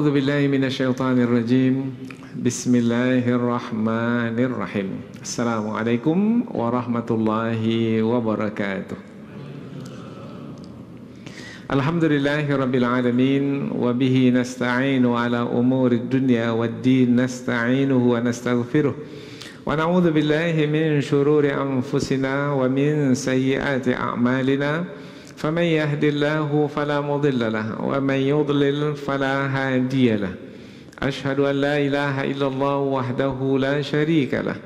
A'udzu billahi minasyaitonir rajim. Bismillahirrahmanirrahim. Assalamualaikum warahmatullahi wabarakatuh. Alhamdulillahirabbil alamin wa bihi nasta'inu ala umurid dunya waddin nasta'inuhu wa nastaghfiruh. Wa na'udzu billahi min shururi anfusina wa min sayyiati a'malina. فمن يهد الله فلا مضل له ومن يضلل فلا هادي له أشهد أن لا إله إلا الله وحده لا شريك له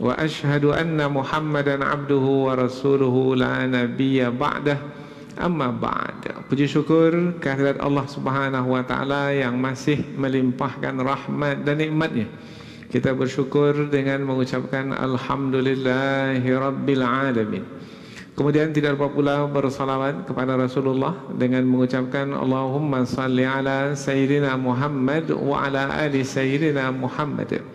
وأشهد أن محمدا عبده ورسوله لا نبي بعده أما بعد. Puji syukur kehadirat Allah Subhanahu wa taala yang masih melimpahkan rahmat dan nikmatnya. Kita bersyukur dengan mengucapkan alhamdulillahi rabbil alamin. Kemudian tidak lupa pula bersalawat kepada Rasulullah dengan mengucapkan Allahumma salli ala Sayyidina Muhammad wa ala ali Sayyidina Muhammad.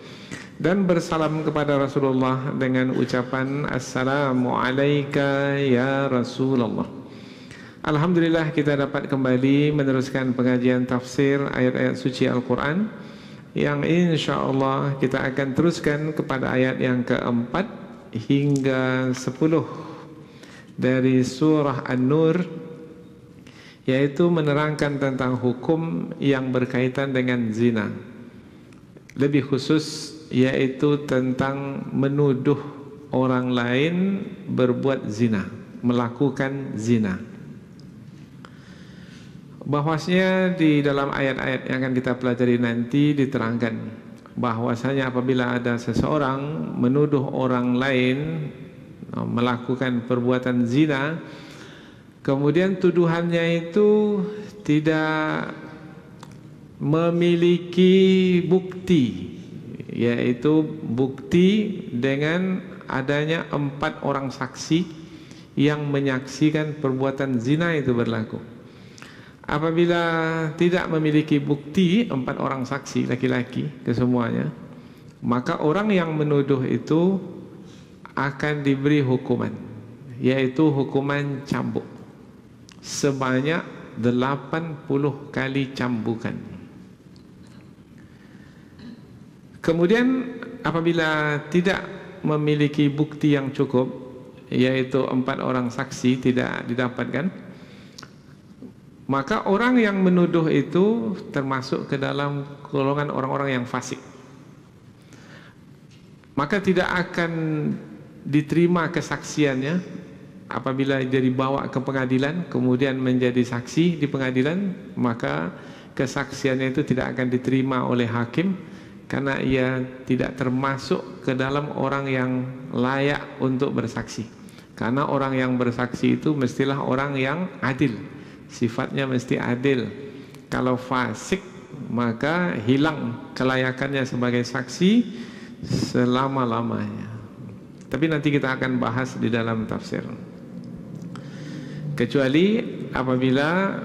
Dan bersalam kepada Rasulullah dengan ucapan Assalamu alayka ya Rasulullah. Alhamdulillah kita dapat kembali meneruskan pengajian tafsir ayat-ayat suci Al-Quran, yang insyaAllah kita akan teruskan kepada ayat yang keempat hingga 10 dari surah An-Nur, yaitu menerangkan tentang hukum yang berkaitan dengan zina. Lebih khusus yaitu tentang menuduh orang lain berbuat zina, melakukan zina. Bahwasanya di dalam ayat-ayat yang akan kita pelajari nanti diterangkan bahwasanya apabila ada seseorang menuduh orang lain melakukan perbuatan zina, kemudian tuduhannya itu tidak memiliki bukti, yaitu bukti dengan adanya 4 orang saksi yang menyaksikan perbuatan zina itu berlaku. Apabila tidak memiliki bukti 4 orang saksi laki-laki kesemuanya, maka orang yang menuduh itu akan diberi hukuman, yaitu hukuman cambuk sebanyak 80 kali cambukan. Kemudian apabila tidak memiliki bukti yang cukup, yaitu 4 orang saksi tidak didapatkan, maka orang yang menuduh itu termasuk ke dalam golongan orang-orang yang fasik. Maka tidak akan diterima kesaksiannya apabila dia dibawa ke pengadilan kemudian menjadi saksi di pengadilan, maka kesaksiannya itu tidak akan diterima oleh hakim karena ia tidak termasuk ke dalam orang yang layak untuk bersaksi. Karena orang yang bersaksi itu mestilah orang yang adil, sifatnya mesti adil. Kalau fasik maka hilang kelayakannya sebagai saksi selama-lamanya. Tapi nanti kita akan bahas di dalam tafsir. Kecuali apabila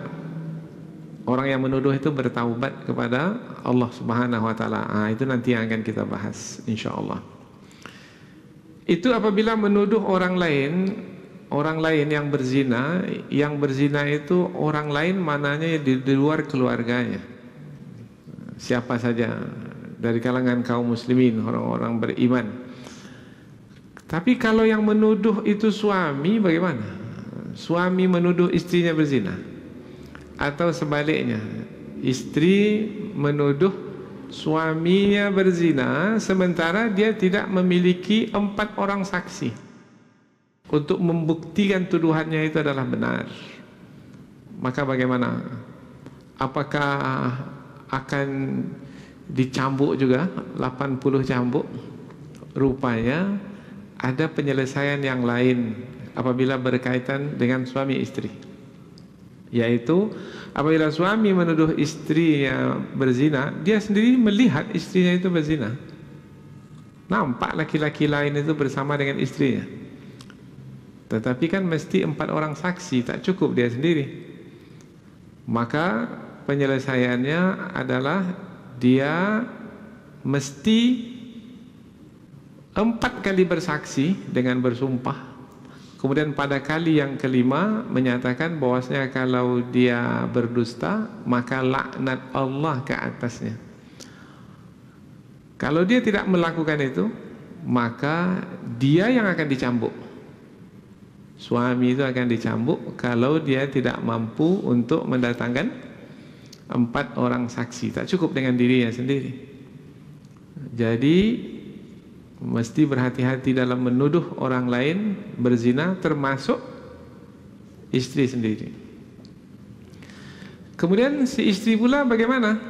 orang yang menuduh itu bertaubat kepada Allah Subhanahu wa taala. Itu nanti yang akan kita bahas insyaallah. Itu apabila menuduh orang lain yang berzina itu orang lain mananya di luar keluarganya. Siapa saja dari kalangan kaum muslimin, orang-orang beriman. Tapi kalau yang menuduh itu suami, bagaimana? Suami menuduh istrinya berzina, atau sebaliknya, istri menuduh suaminya berzina sementara dia tidak memiliki 4 orang saksi untuk membuktikan tuduhannya itu adalah benar. Maka bagaimana? Apakah akan dicambuk juga 80 cambuk? Rupanya ada penyelesaian yang lain apabila berkaitan dengan suami istri, yaitu apabila suami menuduh istrinya berzina, dia sendiri melihat istrinya itu berzina, nampak laki-laki lain itu bersama dengan istrinya, tetapi kan mesti 4 orang saksi, tak cukup dia sendiri. Maka penyelesaiannya adalah dia mesti 4 kali bersaksi dengan bersumpah Kemudian pada kali yang kelima menyatakan bahwasanya kalau dia berdusta maka laknat Allah ke atasnya. Kalau dia tidak melakukan itu, maka dia yang akan dicambuk. Suami itu akan dicambuk kalau dia tidak mampu untuk mendatangkan 4 orang saksi. Tak cukup dengan dirinya sendiri. Jadi mesti berhati-hati dalam menuduh orang lain berzina, termasuk istri sendiri. Kemudian si istri pula bagaimana?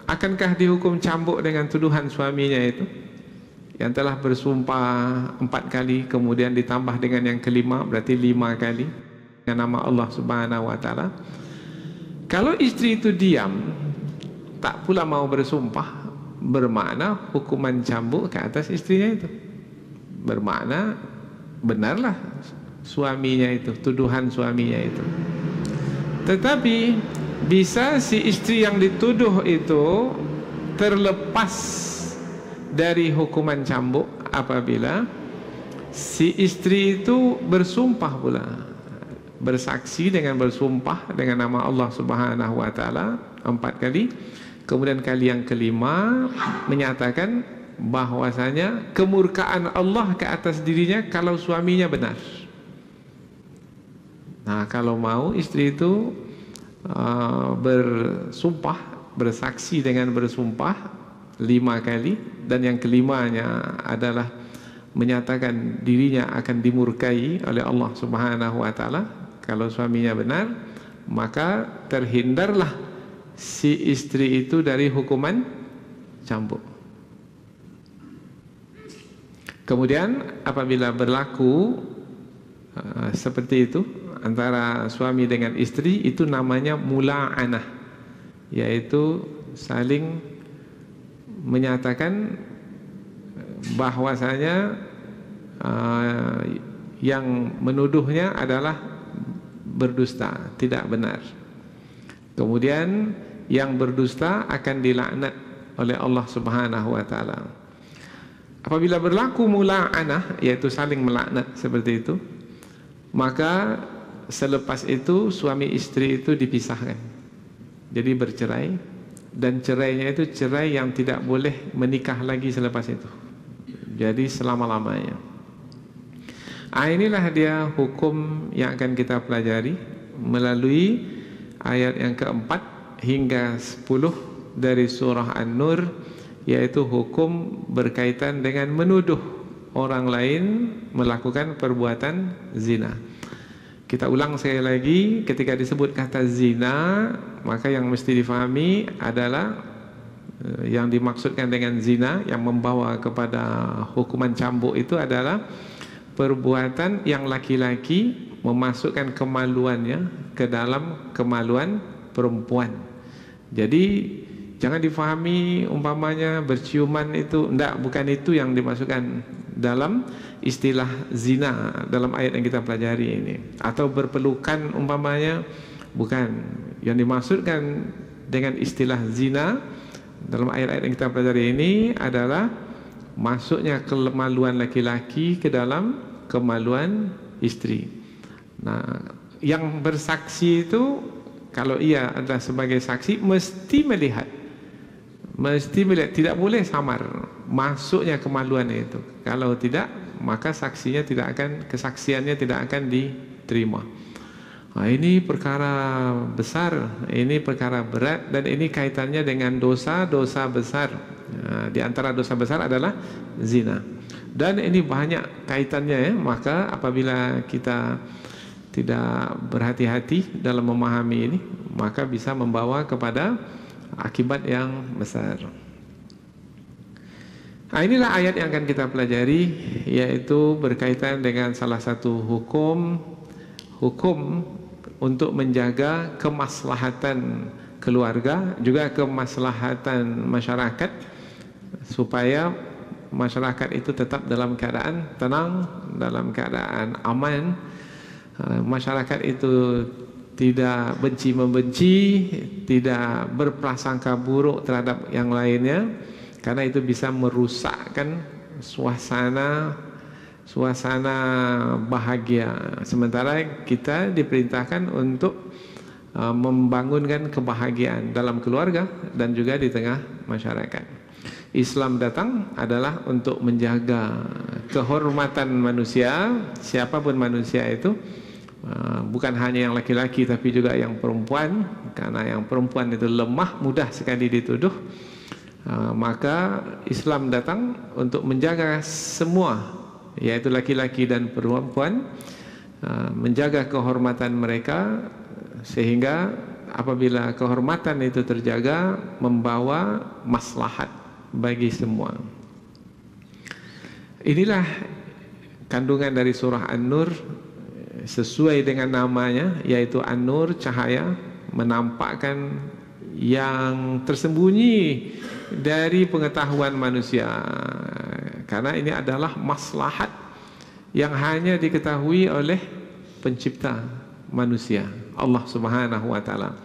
Akankah dihukum cambuk dengan tuduhan suaminya itu yang telah bersumpah 4 kali, kemudian ditambah dengan yang kelima, berarti 5 kali dengan nama Allah Subhanahu wa taala. Kalau istri itu diam, tak pula mau bersumpah, bermakna hukuman cambuk ke atas istrinya itu. Bermakna benarlah suaminya itu, tuduhan suaminya itu. Tetapi bisa si istri yang dituduh itu terlepas dari hukuman cambuk apabila si istri itu bersumpah pula, bersaksi dengan bersumpah dengan nama Allah Subhanahu wa taala 4 kali. Kemudian kali yang kelima menyatakan bahwasanya kemurkaan Allah ke atas dirinya kalau suaminya benar. Nah, kalau mau istri itu bersumpah, bersaksi dengan bersumpah 5 kali, dan yang kelimanya adalah menyatakan dirinya akan dimurkai oleh Allah Subhanahu wa taala. Kalau suaminya benar, maka terhindarlah si istri itu dari hukuman cambuk. Kemudian apabila berlaku seperti itu antara suami dengan istri, itu namanya mula'anah, yaitu saling menyatakan bahwasanya yang menuduhnya adalah berdusta, tidak benar. Kemudian yang berdusta akan dilaknat oleh Allah Subhanahu wa taala. Apabila berlaku mula'anah, yaitu saling melaknat seperti itu, maka selepas itu suami istri itu dipisahkan, jadi bercerai, dan cerainya itu cerai yang tidak boleh menikah lagi selepas itu, jadi selama-lamanya. Inilah dia hukum yang akan kita pelajari melalui ayat yang keempat hingga 10 dari surah An-Nur, yaitu hukum berkaitan dengan menuduh orang lain melakukan perbuatan zina. Kita ulang sekali lagi, ketika disebut kata zina, maka yang mesti difahami adalah yang dimaksudkan dengan zina yang membawa kepada hukuman cambuk itu adalah perbuatan yang laki-laki memasukkan kemaluannya ke dalam kemaluan perempuan. Jadi jangan difahami umpamanya berciuman itu, bukan itu yang dimasukkan dalam istilah zina dalam ayat yang kita pelajari ini. Atau berpelukan umpamanya, bukan. Yang dimaksudkan dengan istilah zina dalam ayat-ayat yang kita pelajari ini adalah masuknya kemaluan laki-laki ke dalam kemaluan istri. Nah, yang bersaksi itu kalau ia adalah sebagai saksi mesti melihat, tidak boleh samar masuknya kemaluan itu. Kalau tidak, maka saksinya tidak akan, kesaksiannya tidak akan diterima. Nah, ini perkara besar, ini perkara berat, dan ini kaitannya dengan dosa-dosa besar. Nah, di antara dosa besar adalah zina, dan ini banyak kaitannya ya. Maka apabila kita tidak berhati-hati dalam memahami ini, maka bisa membawa kepada akibat yang besar. Nah, inilah ayat yang akan kita pelajari, yaitu berkaitan dengan salah satu hukum untuk menjaga kemaslahatan keluarga, juga kemaslahatan masyarakat, supaya masyarakat itu tetap dalam keadaan tenang, dalam keadaan aman. Masyarakat itu tidak benci-membenci, tidak berprasangka buruk terhadap yang lainnya, karena itu bisa merusakkan suasana suasana bahagia. Sementara kita diperintahkan untuk membangunkan kebahagiaan dalam keluarga dan juga di tengah masyarakat. Islam datang adalah untuk menjaga kehormatan manusia, siapapun manusia itu, bukan hanya yang laki-laki tapi juga yang perempuan, karena yang perempuan itu lemah, mudah sekali dituduh. Maka Islam datang untuk menjaga semua, yaitu laki-laki dan perempuan, menjaga kehormatan mereka, sehingga apabila kehormatan itu terjaga, membawa maslahat bagi semua. Inilah kandungan dari surah An-Nur, sesuai dengan namanya, yaitu An-Nur, cahaya, menampakkan yang tersembunyi dari pengetahuan manusia, karena ini adalah maslahat yang hanya diketahui oleh pencipta manusia, Allah Subhanahu wa taala.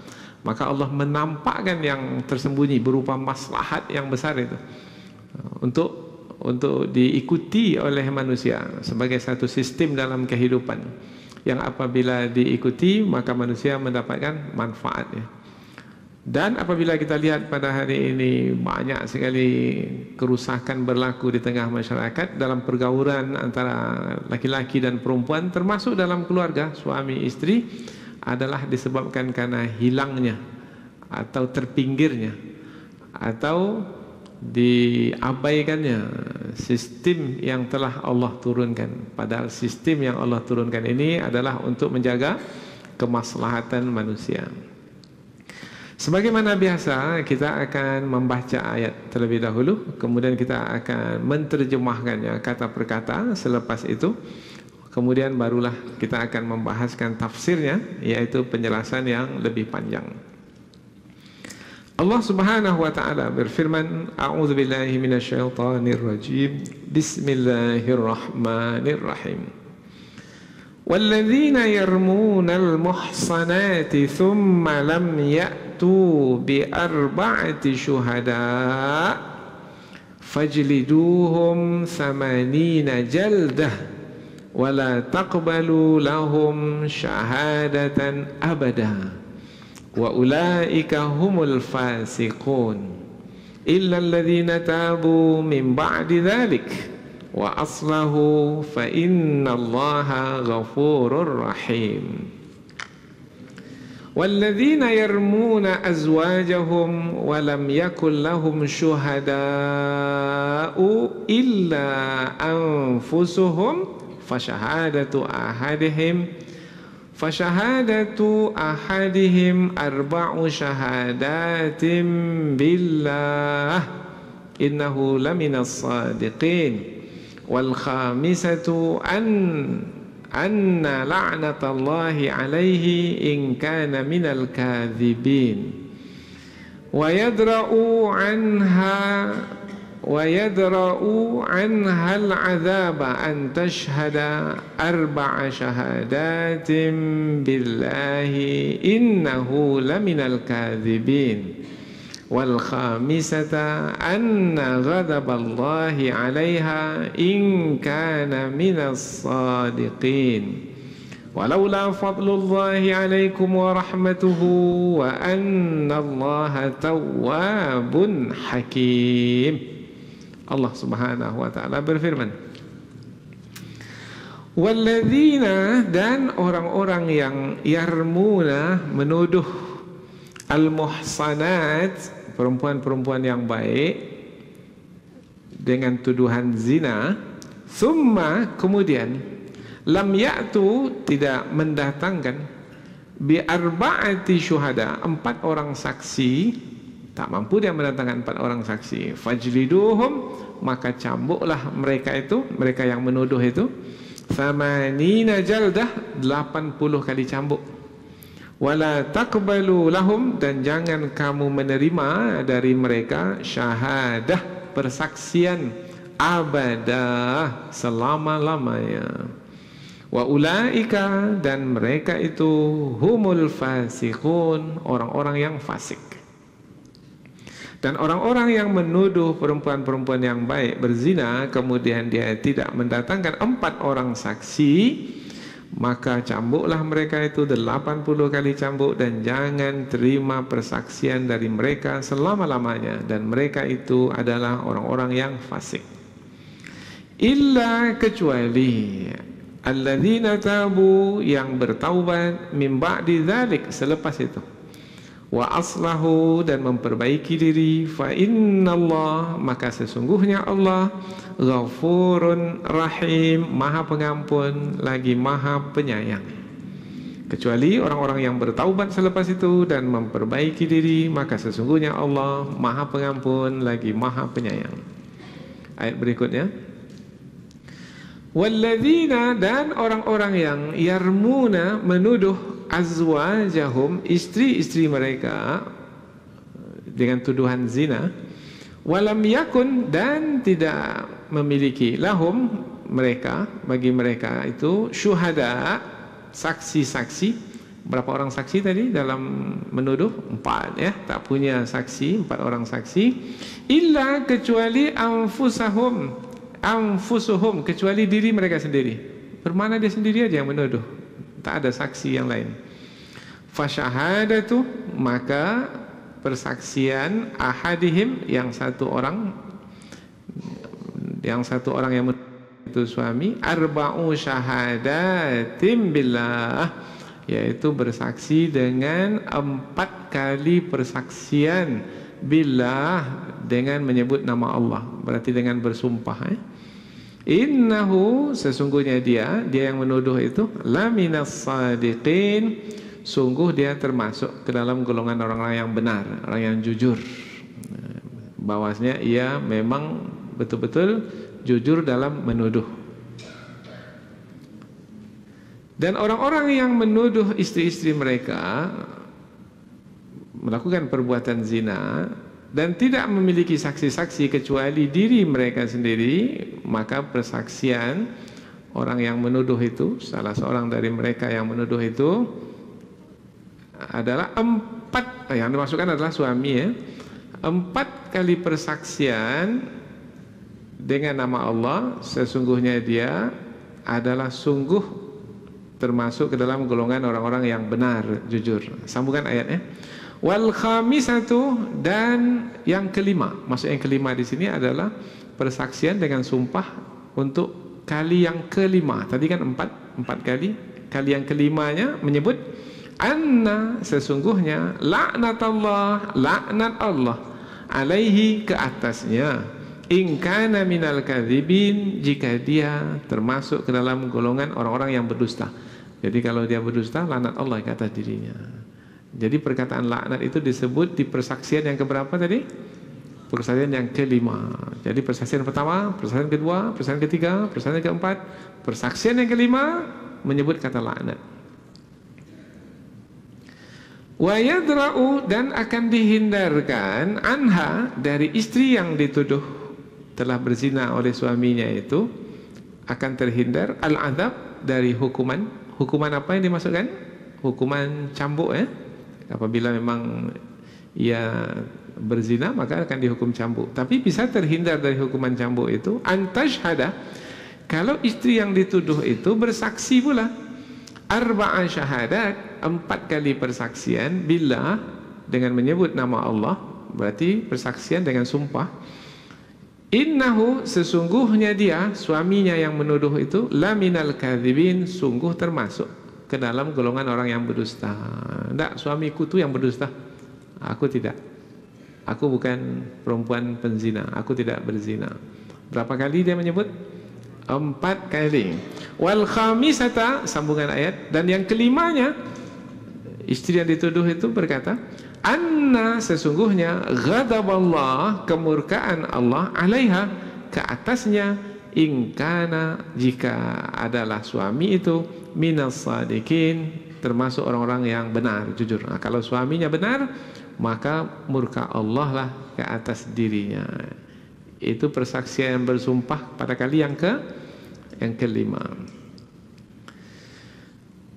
Maka Allah menampakkan yang tersembunyi berupa maslahat yang besar itu untuk diikuti oleh manusia sebagai satu sistem dalam kehidupan yang apabila diikuti maka manusia mendapatkan manfaatnya. Dan apabila kita lihat pada hari ini banyak sekali kerusakan berlaku di tengah masyarakat dalam pergaulan antara laki-laki dan perempuan, termasuk dalam keluarga suami istri, adalah disebabkan karena hilangnya atau terpinggirnya atau diabaikannya sistem yang telah Allah turunkan. Padahal sistem yang Allah turunkan ini adalah untuk menjaga kemaslahatan manusia. Sebagaimana biasa, kita akan membaca ayat terlebih dahulu, kemudian kita akan menterjemahkannya kata per kata. Selepas itu, kemudian barulah kita akan membahaskan tafsirnya, yaitu penjelasan yang lebih panjang. Allah Subhanahu wa taala berfirman, A'udzubillahi minasyaitonirrajim. Bismillahirrahmanirrahim. وَالَّذِينَ يَرْمُونَ الْمُحْصَنَاتِ ثُمَّ لَمْ يَأْتُوا بِأَرْبَعَةِ شُهَدَاءَ فَاجْلِدُوهُمْ 80 جَلْدَةً وَلَا تَقْبَلُوا لَهُمْ شَهَادَةً أَبَدًا وَأُولَئِكَ هُمُ الْفَاسِقُونَ إِلَّا الَّذِينَ تَابُوا مِنْ بَعْدِ ذَلِكَ وَأَصْلَهُ فَإِنَّ اللَّهَ غَفُورٌ رَحِيمٌ وَالَّذِينَ يَرْمُونَ أَزْوَاجَهُمْ وَلَمْ يَكُنْ لَهُمْ شُهَدَاءُ إِلَّا أَنفُسُهُمْ فَشَهَادَةُ أَحَدِهِمْ 4 شَهَادَاتٍ بِاللَّهِ إِنَّهُ لَمِنَ الصَّادِقِينَ وَالْخَامِسَةُ أَنَّ لَعْنَةَ اللَّهِ عَلَيْهِ إِنْ كَانَ مِنَ الْكَاذِبِينَ وَيَدْرَأُ عَنْهَا الْعَذَابَ أَنْ تَشْهَدَ 4 شَهَادَاتٍ بِاللَّهِ إِنَّهُ لَمِنَ الْكَاذِبِينَ وَالْخَامِسَةَ أَنَّ غَضَبَ اللَّهِ عَلَيْهَا إِنْ كَانَ مِنَ الصَّادِقِينَ وَلَوْلَا فَضْلُ اللَّهِ عَلَيْكُمْ وَرَحْمَتُهُ وَأَنَّ اللَّهَ تَوَّابٌ حَكِيمٌ. Allah Subhanahu wa taala berfirman, walladzina, dan orang-orang yang yarmuna, menuduh, al-muhsanat, perempuan-perempuan yang baik, dengan tuduhan zina, summa, kemudian, lam ya'tu, tidak mendatangkan, bi arba'ati syuhada, 4 orang saksi, tak mampu dia mendatangkan 4 orang saksi, fajliduhum, maka cambuklah mereka itu, mereka yang menuduh itu, 80 jaldah, 80 kali cambuk. Wala taqbalu lahum, dan jangan kamu menerima dari mereka syahadah, persaksian, abadah, selama-lamanya. Wa ulaika, dan mereka itu humul fasiqun, orang-orang yang fasik. Dan orang-orang yang menuduh perempuan-perempuan yang baik berzina, kemudian dia tidak mendatangkan 4 orang saksi, maka cambuklah mereka itu 80 kali cambuk, dan jangan terima persaksian dari mereka selama-lamanya, dan mereka itu adalah orang-orang yang fasik. Illa, kecuali alladzina tabu, yang bertaubat, min ba'di dzalik, selepas itu, wa aslahu, dan memperbaiki diri, fa innallah, maka sesungguhnya Allah ghafurun rahim, maha pengampun lagi maha penyayang. Kecuali orang-orang yang bertaubat selepas itu dan memperbaiki diri, maka sesungguhnya Allah maha pengampun lagi maha penyayang. Ayat berikutnya, walladzina, dan orang-orang yang yarmuna, menuduh azwajahum, istri-istri mereka, dengan tuduhan zina, walam yakun, dan tidak memiliki, lahum, mereka, bagi mereka itu, syuhada, saksi-saksi. Berapa orang saksi tadi dalam menuduh? 4 ya, tak punya saksi, 4 orang saksi. Illa, kecuali anfusuhum, kecuali diri mereka sendiri. Bermana dia sendiri aja yang menuduh, tak ada saksi yang lain. Fasyahadatu, maka persaksian ahadihim, yang satu orang yang itu suami, arba'u syahadatim billah, yaitu bersaksi dengan 4 kali persaksian, billah, dengan menyebut nama Allah, berarti dengan bersumpah. Innahu, sesungguhnya dia yang menuduh itu, laminas sadiqin, sungguh dia termasuk ke dalam golongan orang-orang yang benar, orang yang jujur. Bahwasanya ia memang betul-betul jujur dalam menuduh. Dan orang-orang yang menuduh istri-istri mereka melakukan perbuatan zina dan tidak memiliki saksi-saksi kecuali diri mereka sendiri, maka persaksian orang yang menuduh itu, salah seorang dari mereka yang menuduh itu adalah 4, yang dimasukkan adalah suami ya, 4 kali persaksian dengan nama Allah, sesungguhnya dia adalah sungguh termasuk ke dalam golongan orang-orang yang benar, jujur. Sambungan ayatnya. Wal khamisatu, dan yang kelima. Maksud yang kelima di sini adalah persaksian dengan sumpah untuk kali yang kelima. Tadi kan 4 kali. Kali yang kelimanya menyebut anna, sesungguhnya laknatullah, laknat Allah, alaihi, ke atasnya, in kana minal kadzibin, jika dia termasuk ke dalam golongan orang-orang yang berdusta. Jadi kalau dia berdusta, laknat Allah ke atas dirinya. Jadi perkataan laknat itu disebut di persaksian yang keberapa tadi? Persaksian yang kelima. Jadi persaksian pertama, persaksian kedua, persaksian ketiga, persaksian keempat, persaksian yang kelima menyebut kata laknat. Wa yadra'u, dan akan dihindarkan, anha, dari istri yang dituduh telah berzina oleh suaminya itu, akan terhindar al-adab, dari hukuman. Hukuman apa yang dimasukkan? Hukuman cambuk ya. Apabila memang ia berzina, maka akan dihukum cambuk. Tapi bisa terhindar dari hukuman cambuk itu antashhada, kalau istri yang dituduh itu bersaksi pula, arba'a syahadat, 4 kali persaksian, billah, dengan menyebut nama Allah, berarti persaksian dengan sumpah. Innahu, sesungguhnya dia, suaminya yang menuduh itu, laminal kadzibin, sungguh termasuk ke dalam golongan orang yang berdusta. Tidak, suamiku tu yang berdusta, aku tidak. Aku bukan perempuan penzina, aku tidak berzina. Berapa kali dia menyebut? 4 kali. Wal khamisata, sambungan ayat, dan yang kelimanya, istri yang dituduh itu berkata, anna, sesungguhnya, ghadaballah, kemurkaan Allah, alaiha, ke atasnya, ingkana, jika adalah suami itu, minas sadiqin, termasuk orang-orang yang benar, jujur. Nah, kalau suaminya benar, maka murka Allah lah ke atas dirinya. Itu persaksian yang bersumpah pada kali yang kelima.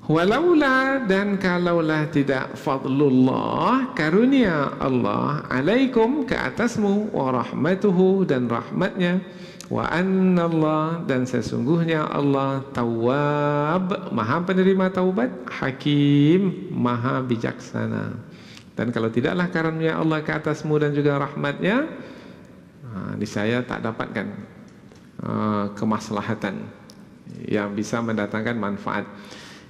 Walaula, dan kalaulah tidak, fadlullah, karunia Allah, alaikum, ke atasmu, wa rahmatuhu, dan rahmatnya, wa anna Allah, dan sesungguhnya Allah, tawwab, maha penerima taubat, hakim, maha bijaksana. Dan kalau tidaklah karunia Allah ke atasmu dan juga rahmatnya, niscaya tak dapatkan kemaslahatan yang bisa mendatangkan manfaat.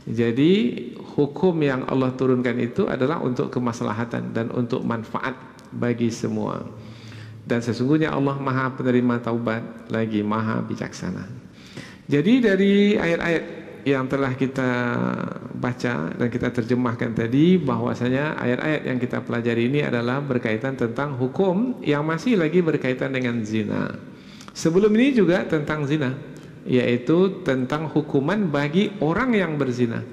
Jadi hukum yang Allah turunkan itu adalah untuk kemaslahatan dan untuk manfaat bagi semua. Dan sesungguhnya Allah maha penerima taubat lagi maha bijaksana. Jadi dari ayat-ayat yang telah kita baca dan kita terjemahkan tadi, bahwasanya ayat-ayat yang kita pelajari ini adalah berkaitan tentang hukum yang masih lagi berkaitan dengan zina. Sebelum ini juga tentang zina, yaitu tentang hukuman bagi orang yang berzina,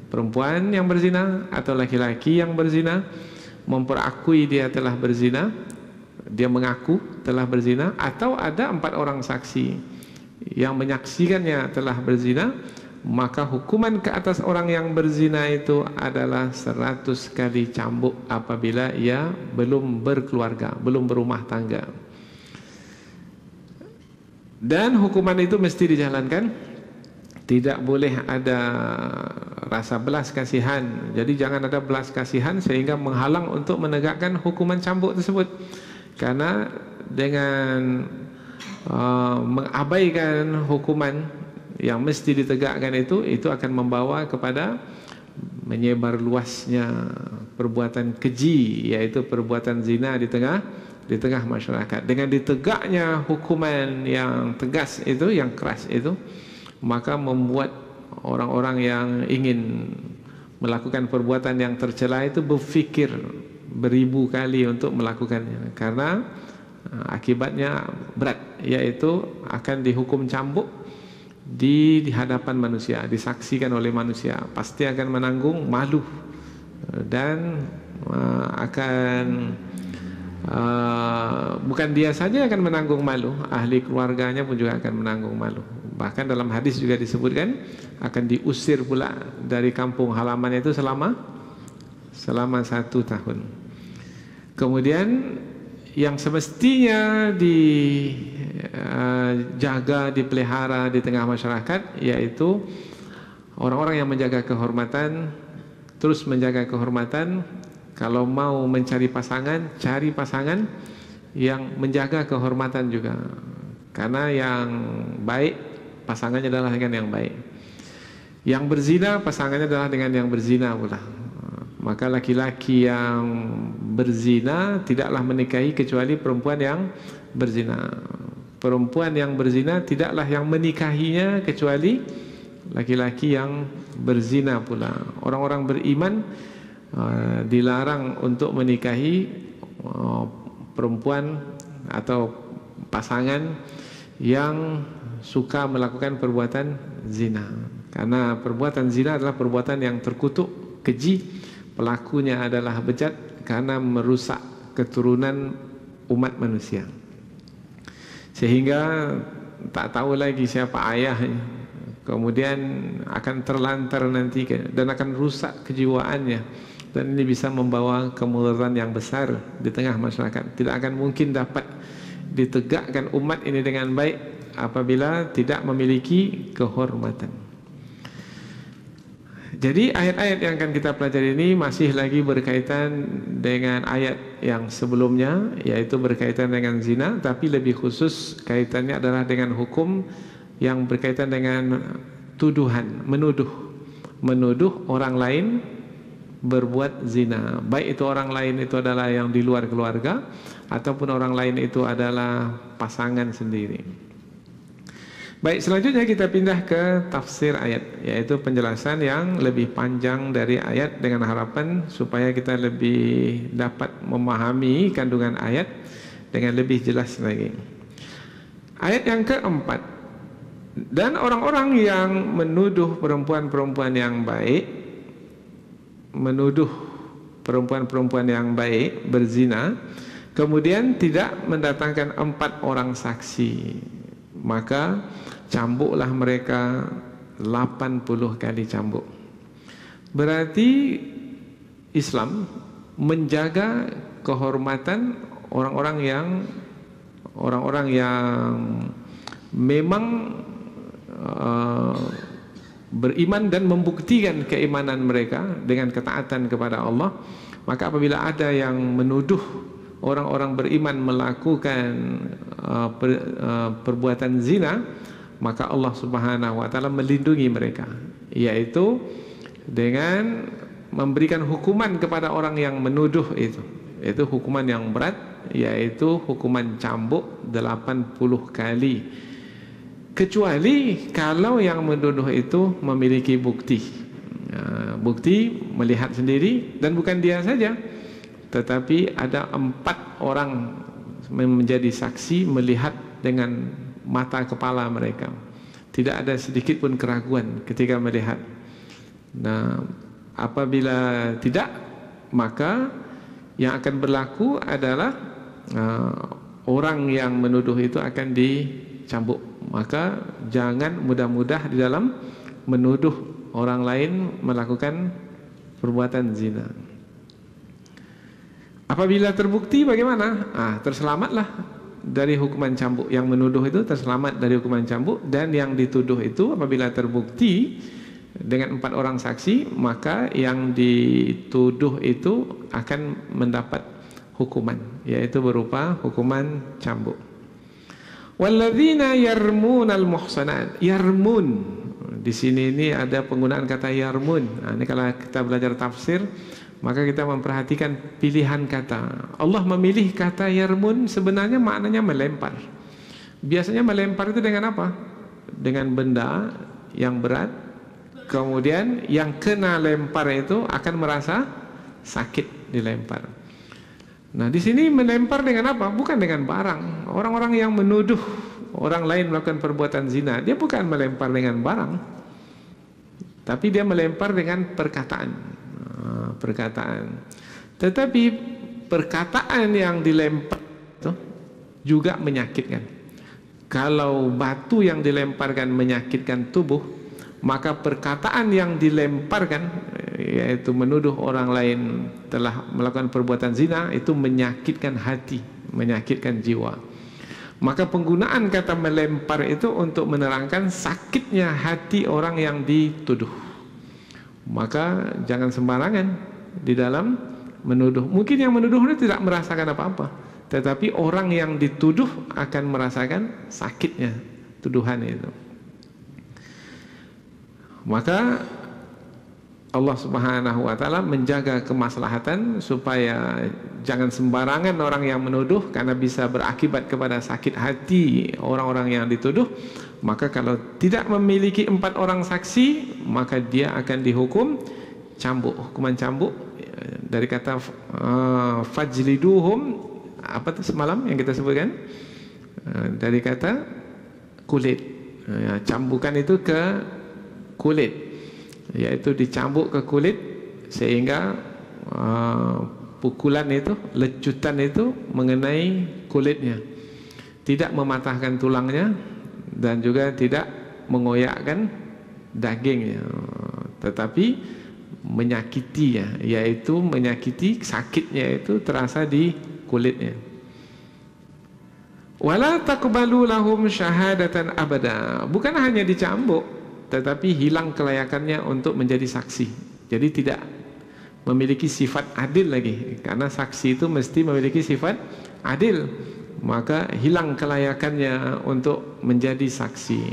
perempuan yang berzina atau laki-laki yang berzina, memperakui dia telah berzina, dia mengaku telah berzina, atau ada 4 orang saksi yang menyaksikannya telah berzina, maka hukuman ke atas orang yang berzina itu adalah 100 kali cambuk apabila ia belum berkeluarga, belum berumah tangga. Dan hukuman itu mesti dijalankan, tidak boleh ada rasa belas kasihan. Jadi jangan ada belas kasihan sehingga menghalang untuk menegakkan hukuman cambuk tersebut. Karena dengan mengabaikan hukuman yang mesti ditegakkan itu akan membawa kepada menyebar luasnya perbuatan keji, yaitu perbuatan zina di tengah masyarakat. Dengan ditegaknya hukuman yang tegas itu, yang keras itu, maka membuat orang-orang yang ingin melakukan perbuatan yang tercela itu berfikir beribu kali untuk melakukannya, karena akibatnya berat, yaitu akan dihukum cambuk di hadapan manusia, disaksikan oleh manusia, pasti akan menanggung malu dan akan bukan dia saja akan menanggung malu, ahli keluarganya pun juga akan menanggung malu. Bahkan dalam hadis juga disebutkan akan diusir pula dari kampung halaman itu selama 1 tahun. Kemudian yang semestinya dijaga, dipelihara di tengah masyarakat, yaitu orang-orang yang menjaga kehormatan, terus menjaga kehormatan. Kalau mau mencari pasangan, cari pasangan yang menjaga kehormatan juga. Karena yang baik, pasangannya adalah dengan yang baik. Yang berzina, pasangannya adalah dengan yang berzina pula. Maka laki-laki yang berzina tidaklah menikahi kecuali perempuan yang berzina. Perempuan yang berzina tidaklah yang menikahinya kecuali laki-laki yang berzina pula. Orang-orang beriman dilarang untuk menikahi perempuan atau pasangan yang suka melakukan perbuatan zina, karena perbuatan zina adalah perbuatan yang terkutuk, keji, pelakunya adalah bejat karena merusak keturunan umat manusia, sehingga tak tahu lagi siapa ayahnya, kemudian akan terlantar nanti dan akan rusak kejiwaannya. Dan ini bisa membawa kemudaratan yang besar di tengah masyarakat. Tidak akan mungkin dapat ditegakkan umat ini dengan baik apabila tidak memiliki kehormatan. Jadi ayat-ayat yang akan kita pelajari ini masih lagi berkaitan dengan ayat yang sebelumnya, yaitu berkaitan dengan zina, tapi lebih khusus kaitannya adalah dengan hukum yang berkaitan dengan tuduhan, menuduh orang lain berbuat zina, baik itu orang lain itu adalah yang di luar keluarga ataupun orang lain itu adalah pasangan sendiri. Baik, selanjutnya kita pindah ke tafsir ayat, yaitu penjelasan yang lebih panjang dari ayat dengan harapan supaya kita lebih dapat memahami kandungan ayat dengan lebih jelas lagi. Ayat yang keempat, dan orang-orang yang menuduh perempuan-perempuan yang baik, menuduh perempuan-perempuan yang baik berzina, kemudian tidak mendatangkan 4 orang saksi, maka cambuklah mereka 80 kali cambuk. Berarti Islam menjaga kehormatan orang-orang yang memang beriman dan membuktikan keimanan mereka dengan ketaatan kepada Allah. Maka apabila ada yang menuduh orang-orang beriman melakukan perbuatan zina, maka Allah Subhanahu wa taala melindungi mereka, yaitu dengan memberikan hukuman kepada orang yang menuduh itu hukuman yang berat, yaitu hukuman cambuk 80 kali, kecuali kalau yang menuduh itu memiliki bukti melihat sendiri, dan bukan dia saja, tetapi ada 4 orang menjadi saksi melihat dengan mata kepala mereka, tidak ada sedikit pun keraguan ketika melihat. Nah, apabila tidak, maka yang akan berlaku adalah orang yang menuduh itu akan dicambuk. Maka jangan mudah-mudah di dalam menuduh orang lain melakukan perbuatan zina. Apabila terbukti bagaimana? Terselamatlah dari hukuman cambuk. Yang menuduh itu terselamat dari hukuman cambuk, dan yang dituduh itu apabila terbukti dengan 4 orang saksi, maka yang dituduh itu akan mendapat hukuman, yaitu berupa hukuman cambuk. Walladzina yarmunal muhsanat. Yarmun, di sini ini ada penggunaan kata yarmun. Ini kalau kita belajar tafsir, maka kita memperhatikan pilihan kata. Allah memilih kata yarmun, sebenarnya maknanya melempar. Biasanya melempar itu dengan apa? Dengan benda yang berat, kemudian yang kena lempar itu akan merasa sakit dilempar. Nah, di sini melempar dengan apa? Bukan dengan barang. Orang-orang yang menuduh orang lain melakukan perbuatan zina, dia bukan melempar dengan barang, tapi dia melempar dengan perkataan. Tetapi perkataan yang dilempar itu juga menyakitkan. Kalau batu yang dilemparkan menyakitkan tubuh, maka perkataan yang dilemparkan, yaitu menuduh orang lain telah melakukan perbuatan zina, itu menyakitkan hati, menyakitkan jiwa. Maka penggunaan kata melempar itu untuk menerangkan sakitnya hati orang yang dituduh. Maka jangan sembarangan di dalam menuduh. Mungkin yang menuduh itu tidak merasakan apa-apa, tetapi orang yang dituduh akan merasakan sakitnya tuduhan itu. Maka Allah Subhanahu wa taala menjaga kemaslahatan supaya jangan sembarangan orang yang menuduh, karena bisa berakibat kepada sakit hati orang-orang yang dituduh. Maka kalau tidak memiliki 4 orang saksi, maka dia akan dihukum cambuk. Hukuman cambuk dari kata fajliduhum, apa itu semalam yang kita sebutkan, dari kata kulit. Cambukan itu ke kulit, yaitu dicambuk ke kulit sehingga pukulan itu, lecutan itu mengenai kulitnya, tidak mematahkan tulangnya dan juga tidak mengoyakkan dagingnya, tetapi menyakitinya, yaitu menyakiti, sakitnya itu terasa di kulitnya. Wala taqbalu lahum syahadatan abada. Bukan hanya dicambuk, tetapi hilang kelayakannya untuk menjadi saksi. Jadi tidak memiliki sifat adil lagi, karena saksi itu mesti memiliki sifat adil. Maka hilang kelayakannya untuk menjadi saksi.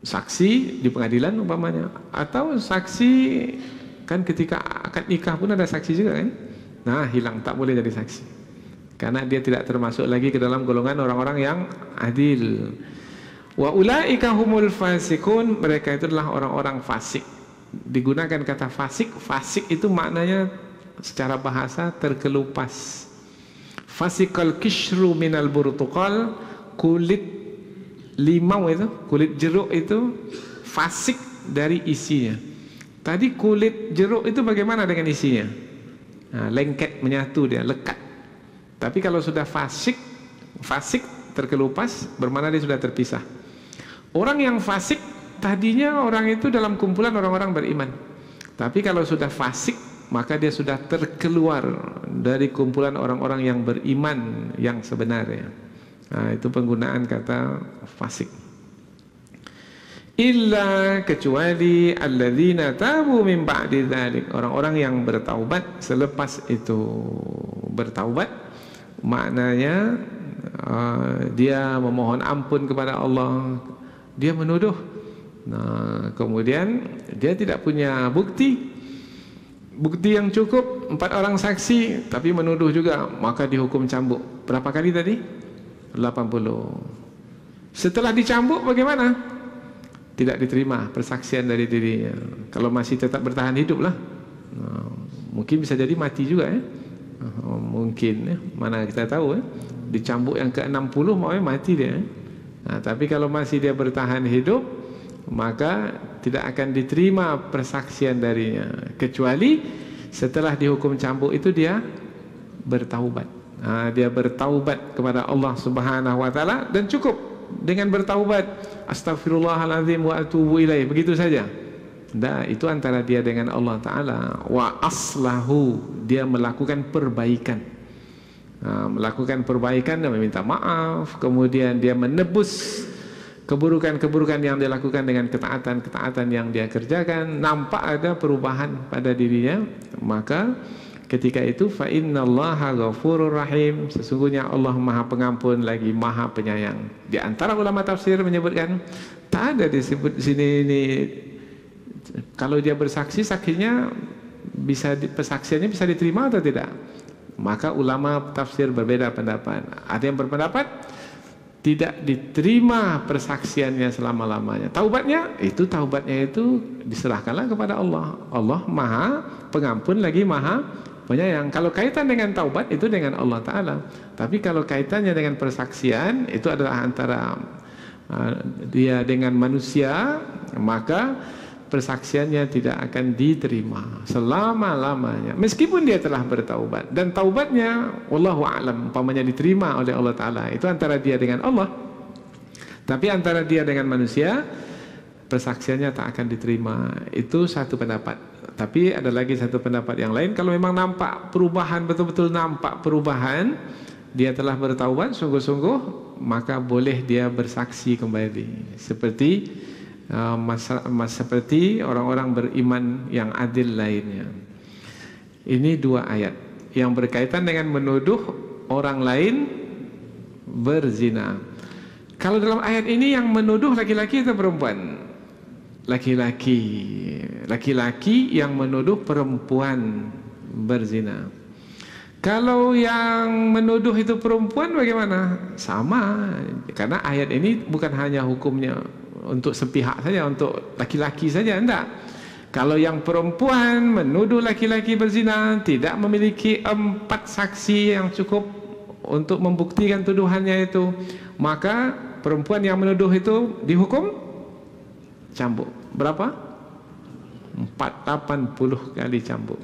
Saksi di pengadilan umpamanya, atau saksi kan ketika akad nikah pun ada saksi juga kan. Nah, hilang, tak boleh jadi saksi, karena dia tidak termasuk lagi ke dalam golongan orang-orang yang adil. Wa ulaika humul fasikun, mereka itu adalah orang-orang fasik. Digunakan kata fasik, fasik itu maknanya secara bahasa terkelupas. Fasikal kishru minal burtuqal, kulit limau itu, kulit jeruk itu fasik dari isinya. Tadi kulit jeruk itu bagaimana dengan isinya? Nah, lengket, menyatu, dia lekat. Tapi kalau sudah fasik, fasik terkelupas, bermakna dia sudah terpisah. Orang yang fasik tadinya orang itu dalam kumpulan orang-orang beriman. Tapi kalau sudah fasik, maka dia sudah terkeluar dari kumpulan orang-orang yang beriman yang sebenarnya. Nah, itu penggunaan kata fasik. Illa, kecuali alladzina tabu min ba'di dzalik, orang-orang yang bertaubat selepas itu. Bertaubat maknanya dia memohon ampun kepada Allah, dia menuduh. Nah, kemudian dia tidak punya bukti yang cukup, 4 orang saksi tapi menuduh juga, maka dihukum cambuk. Berapa kali tadi? 80. Setelah dicambuk bagaimana? Tidak diterima persaksian dari dirinya. Kalau masih tetap bertahan hidup lah, mungkin bisa jadi mati juga ya. Mungkin ya, mana kita tahu ya. Dicambuk yang ke-60 mau mati dia. Nah, tapi kalau masih dia bertahan hidup, maka tidak akan diterima persaksian darinya, kecuali setelah dihukum cambuk itu dia bertaubat. Nah, dia bertaubat kepada Allah Subhanahu wa taala, dan cukup dengan bertaubat, astagfirullahaladzim wa atubu ilaih, begitu saja. Nah, itu antara dia dengan Allah Ta'ala. Wa aslahu, dia melakukan perbaikan. Nah, melakukan perbaikan dan meminta maaf, kemudian dia menebus keburukan-keburukan yang dia lakukan dengan ketaatan-ketaatan yang dia kerjakan. Nampak ada perubahan pada dirinya, maka ketika itu fa innallaha ghafurur rahim, sesungguhnya Allah Maha Pengampun lagi Maha Penyayang. Di antara ulama tafsir menyebutkan, tak ada disebut di sini ini kalau dia bersaksi, saksinya bisa persaksiannya bisa diterima atau tidak. Maka ulama tafsir berbeda pendapat. Ada yang berpendapat tidak diterima persaksiannya selama-lamanya. Taubatnya itu diserahkanlah kepada Allah. Allah Maha Pengampun lagi Maha Penyayang. Kalau kaitan dengan taubat itu dengan Allah Ta'ala. Tapi kalau kaitannya dengan persaksian itu adalah antara dia dengan manusia, maka persaksiannya tidak akan diterima selama-lamanya meskipun dia telah bertaubat. Dan taubatnya wallahu a'lam, umpamanya diterima oleh Allah Ta'ala, itu antara dia dengan Allah. Tapi antara dia dengan manusia, persaksiannya tak akan diterima. Itu satu pendapat. Tapi ada lagi satu pendapat yang lain, kalau memang nampak perubahan, betul-betul nampak perubahan, dia telah bertaubat sungguh-sungguh, maka boleh dia bersaksi kembali seperti seperti orang-orang beriman yang adil lainnya. Ini 2 ayat yang berkaitan dengan menuduh orang lain berzina. Kalau dalam ayat ini yang menuduh laki-laki atau perempuan? Laki-laki. Laki-laki yang menuduh perempuan berzina. Kalau yang menuduh itu perempuan bagaimana? Sama, karena ayat ini bukan hanya hukumnya untuk sepihak saja, untuk laki-laki saja, enggak. Kalau yang perempuan menuduh laki-laki berzina, tidak memiliki 4 saksi yang cukup untuk membuktikan tuduhannya itu, maka perempuan yang menuduh itu dihukum cambuk. Berapa? 480 kali cambuk.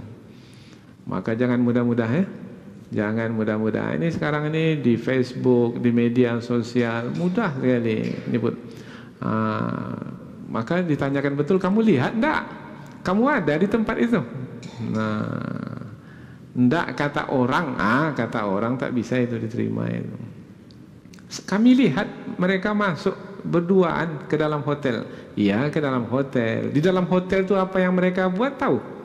Maka jangan mudah-mudah ya. Jangan mudah-mudah. Ini sekarang ini di Facebook, di media sosial mudah sekali nyebut. Maka ditanyakan betul, kamu lihat enggak? Kamu ada di tempat itu? Nah, enggak kata orang, kata orang tak bisa itu diterima itu. Kami lihat mereka masuk berduaan ke dalam hotel. Iya, ke dalam hotel. Di dalam hotel itu apa yang mereka buat tahu?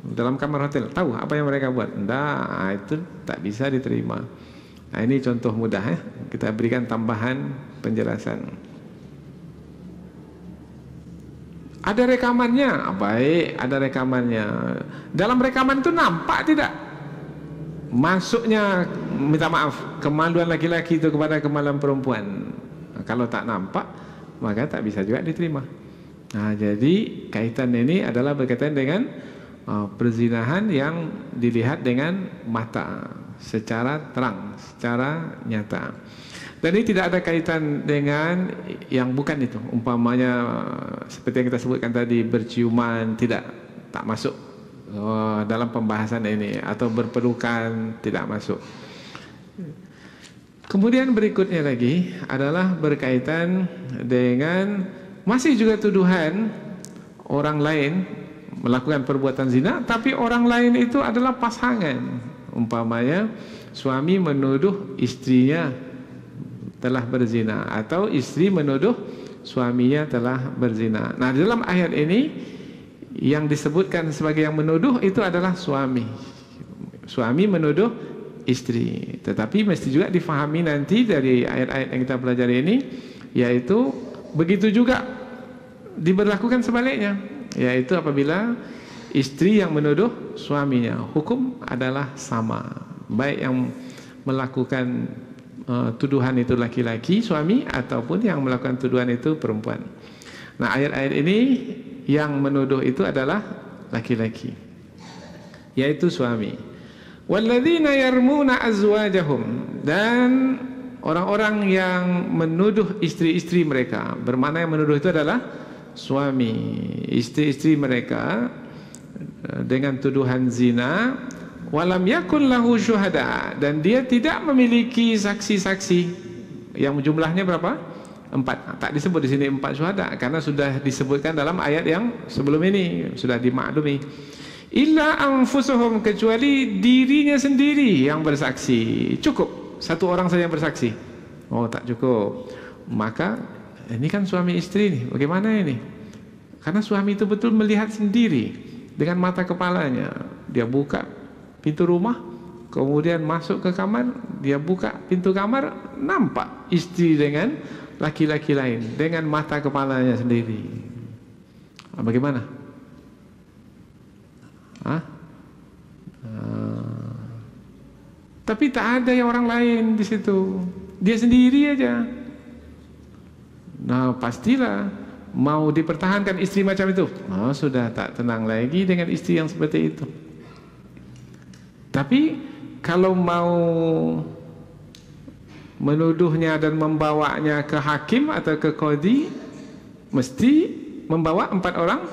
Dalam kamar hotel tahu apa yang mereka buat? Enggak, itu tak bisa diterima. Nah, ini contoh mudah ya. Kita berikan tambahan penjelasan. Ada rekamannya, baik, ada rekamannya. Dalam rekaman itu nampak tidak masuknya, minta maaf, kemaluan laki-laki itu kepada kemaluan perempuan. Kalau tak nampak, maka tak bisa juga diterima. Nah, jadi kaitan ini adalah berkaitan dengan perzinahan yang dilihat dengan mata secara terang, secara nyata. Dan ini tidak ada kaitan dengan yang bukan itu. Umpamanya seperti yang kita sebutkan tadi, berciuman, tak masuk dalam pembahasan ini, atau berpelukan tidak masuk. Kemudian berikutnya lagi adalah berkaitan dengan masih juga tuduhan orang lain melakukan perbuatan zina, tapi orang lain itu adalah pasangan. Umpamanya suami menuduh istrinya telah berzina, atau istri menuduh suaminya telah berzina. Nah, dalam ayat ini yang disebutkan sebagai yang menuduh itu adalah suami. Suami menuduh istri. Tetapi mesti juga difahami nanti dari ayat-ayat yang kita pelajari ini, yaitu begitu juga diberlakukan sebaliknya, yaitu apabila istri yang menuduh suaminya, hukum adalah sama, baik yang melakukan tuduhan itu laki-laki suami ataupun yang melakukan tuduhan itu perempuan. Nah, ayat-ayat ini yang menuduh itu adalah laki-laki, yaitu suami. Walladzina yarmuna azwajahum, dan orang-orang yang menuduh istri-istri mereka, bermakna yang menuduh itu adalah suami, istri-istri mereka dengan tuduhan zina, walam yakun lahu syuhada, dan dia tidak memiliki saksi-saksi yang jumlahnya berapa? 4. Tak disebut di sini 4 syuhada karena sudah disebutkan dalam ayat yang sebelum ini, sudah dimaklumi. Illa anfusuhum, kecuali dirinya sendiri yang bersaksi. Cukup satu orang saja yang bersaksi. Oh, tak cukup. Maka ini kan suami istri nih, bagaimana ini? Karena suami itu betul melihat sendiri dengan mata kepalanya. Dia buka pintu rumah, kemudian masuk ke kamar, dia buka pintu kamar, nampak istri dengan laki-laki lain dengan mata kepalanya sendiri. Bagaimana? Tapi tak ada yang orang lain di situ, dia sendiri aja. Nah, pastilah mau dipertahankan istri macam itu. Oh, sudah tak tenang lagi dengan istri yang seperti itu. Tapi kalau mau menuduhnya dan membawanya ke hakim atau ke qadhi, mesti membawa 4 orang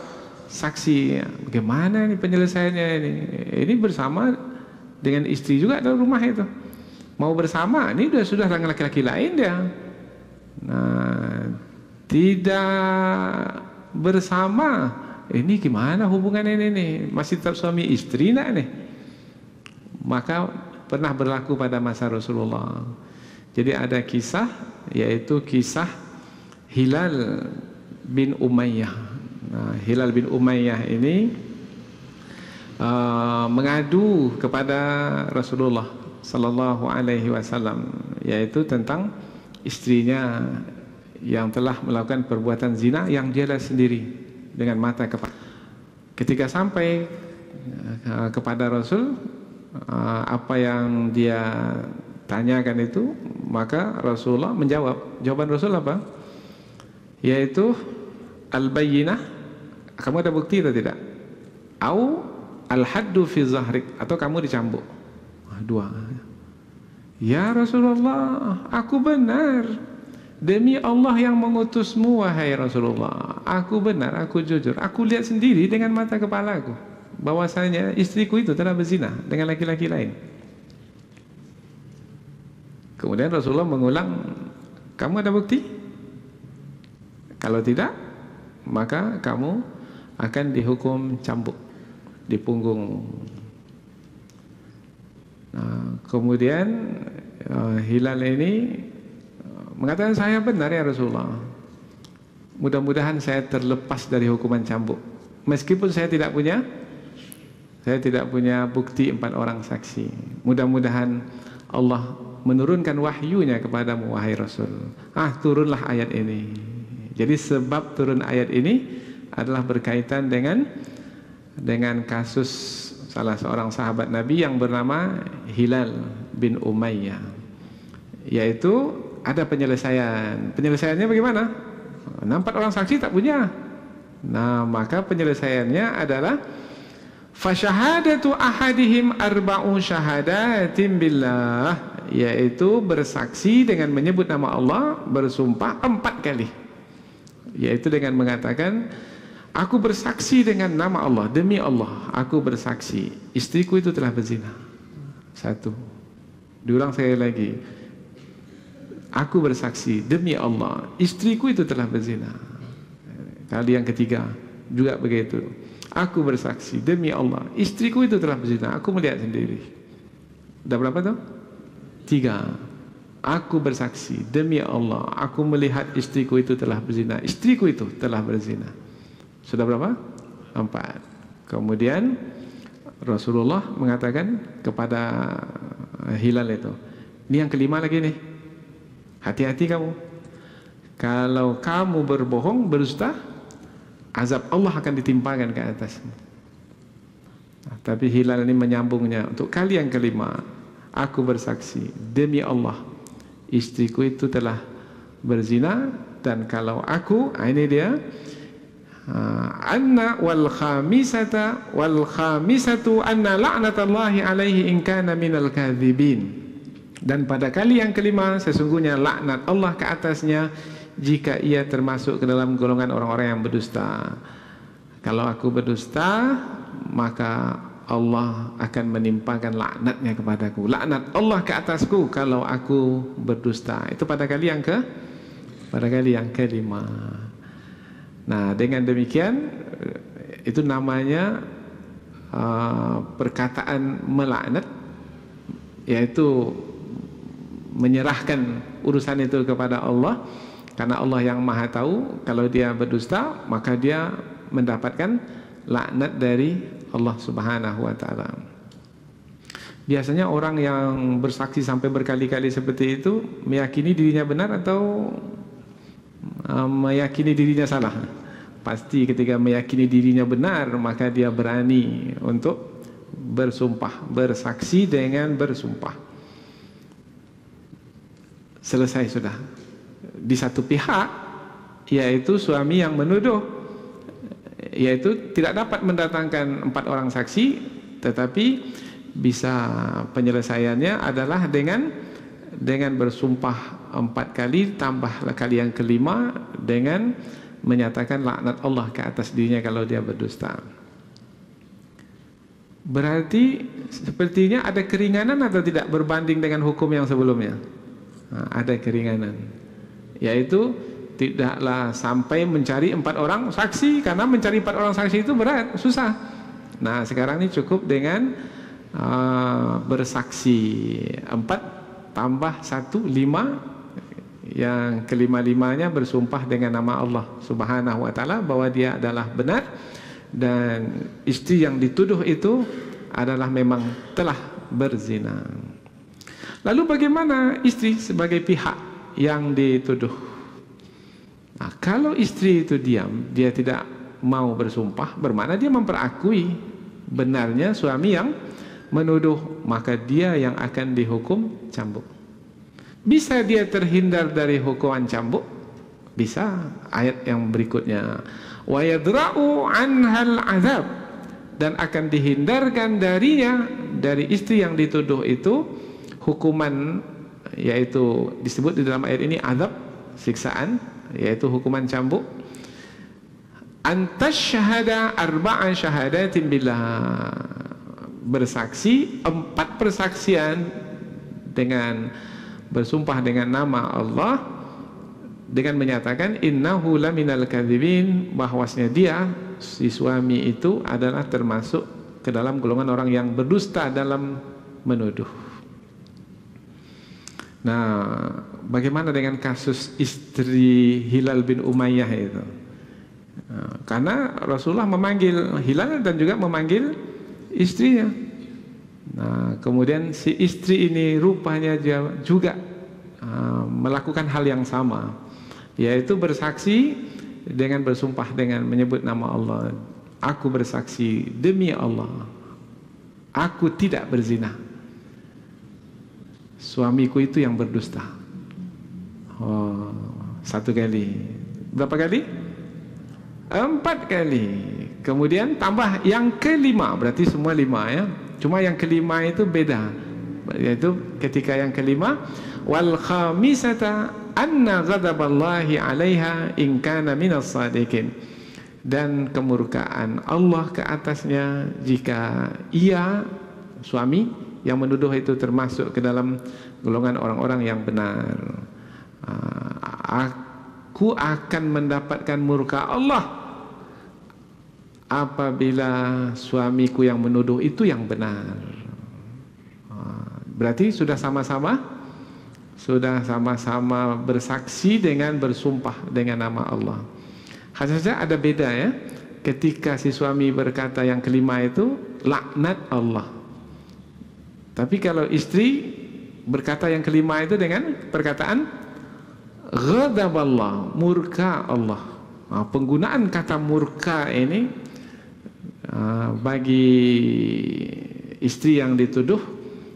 saksi. Bagaimana ini penyelesaiannya ini? Ini bersama dengan istri juga dalam rumah itu. Mau bersama, ini sudah dengan laki-laki lain dia. Nah, tidak bersama, ini gimana hubungan ini nih? Masih tetap suami istri nak nih? Maka pernah berlaku pada masa Rasulullah. Jadi ada kisah, yaitu kisah Hilal bin Umayyah. Nah, Hilal bin Umayyah ini mengadu kepada Rasulullah sallallahu alaihi wasallam, yaitu tentang istrinya yang telah melakukan perbuatan zina yang dia lihat sendiri dengan mata kepala. Ketika sampai kepada Rasul, apa yang dia tanyakan itu, maka Rasulullah menjawab. Jawaban Rasul apa? Yaitu al-bayyinah, kamu ada bukti atau tidak? Au al-haddu fi zahrik, atau kamu dicambuk. Dua. Ya Rasulullah, aku benar. Demi Allah yang mengutusmu, wahai Rasulullah, aku benar, aku jujur. Aku lihat sendiri dengan mata kepalaku bahwasanya istriku itu telah berzina dengan laki-laki lain. Kemudian Rasulullah mengulang, kamu ada bukti? Kalau tidak, maka kamu akan dihukum cambuk di punggung. Nah, kemudian Hilal ini mengatakan, saya benar ya Rasulullah, mudah-mudahan saya terlepas dari hukuman cambuk, meskipun saya tidak punya bukti 4 orang saksi. Mudah-mudahan Allah menurunkan wahyunya kepadamu, wahai Rasul. Turunlah ayat ini. Jadi sebab turun ayat ini adalah berkaitan dengan kasus salah seorang sahabat Nabi yang bernama Hilal bin Umayyah, yaitu ada penyelesaian. Penyelesaiannya bagaimana? 4 orang saksi tak punya. Nah, maka penyelesaiannya adalah fasyahadatu ahadihim arba'u syahadatin billah, yaitu bersaksi dengan menyebut nama Allah, bersumpah 4 kali, yaitu dengan mengatakan, aku bersaksi dengan nama Allah, demi Allah aku bersaksi istriku itu telah berzina. 1. Diulang sekali lagi, aku bersaksi demi Allah istriku itu telah berzina. Kali yang ketiga juga begitu. Aku bersaksi demi Allah, istriku itu telah berzina. Aku melihat sendiri. Dah berapa tuh? 3. Aku bersaksi demi Allah, aku melihat istriku itu telah berzina. Istriku itu telah berzina. Sudah berapa? 4. Kemudian Rasulullah mengatakan kepada Hilal itu, ini yang kelima lagi nih, hati-hati kamu. Kalau kamu berbohong, berdusta, azab Allah akan ditimpakan ke atasmu. Nah, tapi Hilal ini menyambungnya untuk kali yang kelima. Aku bersaksi demi Allah, istriku itu telah berzina, dan kalau aku, ini dia, anna wal khamisatu anna la'natallahi alaihi in kana minal kadzibin. Dan pada kali yang kelima, sesungguhnya laknat Allah ke atasnya jika ia termasuk ke dalam golongan orang-orang yang berdusta. Kalau aku berdusta, maka Allah akan menimpakan laknatnya kepadaku. Laknat Allah ke atasku kalau aku berdusta. Itu pada kali yang kelima. Nah, dengan demikian itu namanya perkataan melaknat, yaitu menyerahkan urusan itu kepada Allah, karena Allah yang Maha tahu. Kalau dia berdusta, maka dia mendapatkan laknat dari Allah Subhanahu wa taala. Biasanya orang yang bersaksi sampai berkali-kali seperti itu meyakini dirinya benar atau meyakini dirinya salah? Pasti ketika meyakini dirinya benar, maka dia berani untuk bersumpah, bersaksi dengan bersumpah. Selesai sudah. Di satu pihak, yaitu suami yang menuduh, yaitu tidak dapat mendatangkan 4 orang saksi, tetapi bisa penyelesaiannya adalah dengan bersumpah 4 kali, tambah kali yang kelima dengan menyatakan laknat Allah ke atas dirinya kalau dia berdusta. Berarti sepertinya ada keringanan atau tidak berbanding dengan hukum yang sebelumnya? Nah, ada keringanan, yaitu tidaklah sampai mencari 4 orang saksi, karena mencari 4 orang saksi itu berat, susah. Nah, sekarang ini cukup dengan bersaksi 4 tambah 1, 5. Yang kelima-limanya bersumpah dengan nama Allah Subhanahu wa taala bahwa dia adalah benar, dan istri yang dituduh itu adalah memang telah berzina. Lalu bagaimana istri sebagai pihak yang dituduh? Nah, kalau istri itu diam, dia tidak mau bersumpah, bermakna dia memperakui benarnya suami yang menuduh, maka dia yang akan dihukum cambuk. Bisa dia terhindar dari hukuman cambuk? Bisa. Ayat yang berikutnya, wa yadra'u anhal azab, dan akan dihindarkan darinya, dari istri yang dituduh itu, hukuman, yaitu disebut di dalam ayat ini azab, siksaan, yaitu hukuman cambuk. Antashhada arba'a syahadatin billah, bersaksi 4 persaksian dengan bersumpah dengan nama Allah, dengan menyatakan innahu laminal kadzibin, bahwasanya dia, si suami itu adalah termasuk ke dalam golongan orang yang berdusta dalam menuduh. Nah, bagaimana dengan kasus istri Hilal bin Umayyah itu? Karena Rasulullah memanggil Hilal dan juga memanggil istrinya. Nah, kemudian si istri ini rupanya juga melakukan hal yang sama, yaitu bersaksi dengan bersumpah dengan menyebut nama Allah. Aku bersaksi demi Allah, aku tidak berzina. Suamiku itu yang berdusta. Oh, 1 kali. Berapa kali? 4 kali. Kemudian tambah yang kelima, berarti semua 5 ya. Cuma yang kelima itu beda, yaitu ketika yang kelima, wal khamisata anna ghadaballahi 'alaiha in kana minas sadiqin, dan kemurkaan Allah ke atasnya jika ia, suami yang menuduh itu, termasuk ke dalam golongan orang-orang yang benar. Aku akan mendapatkan murka Allah apabila suamiku yang menuduh itu yang benar. Berarti sudah sama-sama bersaksi dengan bersumpah dengan nama Allah. Hanya saja ada beda ya. Ketika si suami berkata yang kelima itu laknat Allah. Tapi kalau istri berkata yang kelima itu dengan perkataan ghadaballah, murka Allah. Penggunaan kata murka ini bagi istri yang dituduh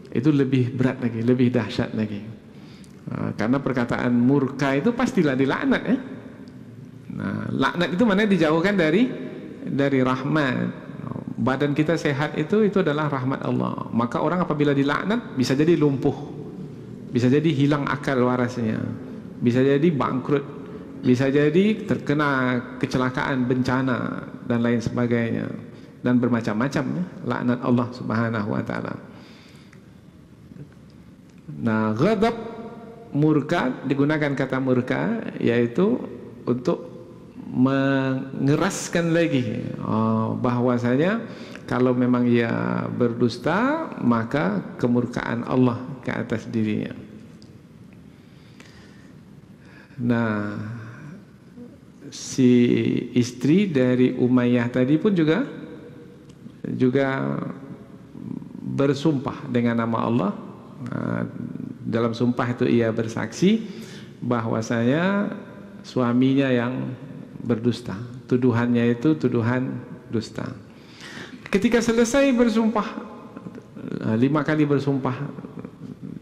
itu lebih berat lagi, lebih dahsyat lagi. Karena perkataan murka itu pastilah dilaknat ya. Nah, laknat itu mana dijauhkan dari rahmat. Badan kita sehat itu adalah rahmat Allah. Maka orang apabila dilaknat bisa jadi lumpuh, bisa jadi hilang akal warasnya, bisa jadi bangkrut, bisa jadi terkena kecelakaan, bencana dan lain sebagainya, dan bermacam-macam ya, laknat Allah Subhanahu wa taala. Nah, ghadab, murka, digunakan kata murka yaitu untuk mengeraskan lagi bahwasanya kalau memang ia berdusta maka kemurkaan Allah ke atas dirinya. Nah, si istri dari Umayyah tadi pun juga bersumpah dengan nama Allah. Dalam sumpah itu ia bersaksi bahwasanya suaminya yang berdusta, tuduhannya itu tuduhan dusta. Ketika selesai bersumpah 5 kali bersumpah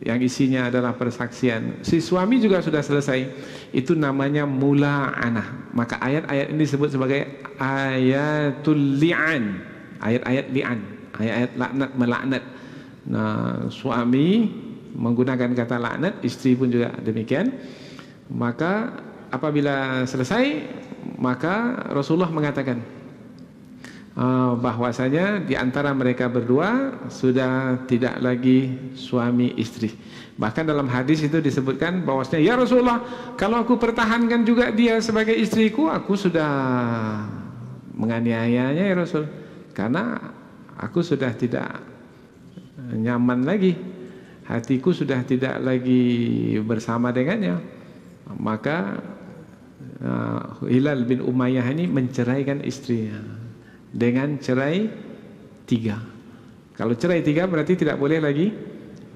yang isinya adalah persaksian, si suami juga sudah selesai, itu namanya mula'anah. Maka ayat-ayat ini disebut sebagai ayatul li'an, ayat-ayat li'an, ayat-ayat laknat, melaknat. Nah, suami menggunakan kata laknat, istri pun juga demikian. Maka apabila selesai, maka Rasulullah mengatakan bahwasanya di antara mereka berdua sudah tidak lagi suami istri. Bahkan dalam hadis itu disebutkan bahwasanya, ya Rasulullah, kalau aku pertahankan juga dia sebagai istriku, aku sudah menganiayanya ya Rasul, karena aku sudah tidak nyaman lagi, hatiku sudah tidak lagi bersama dengannya. Maka Hilal bin Umayyah ini menceraikan istrinya dengan cerai 3. Kalau cerai 3 berarti tidak boleh lagi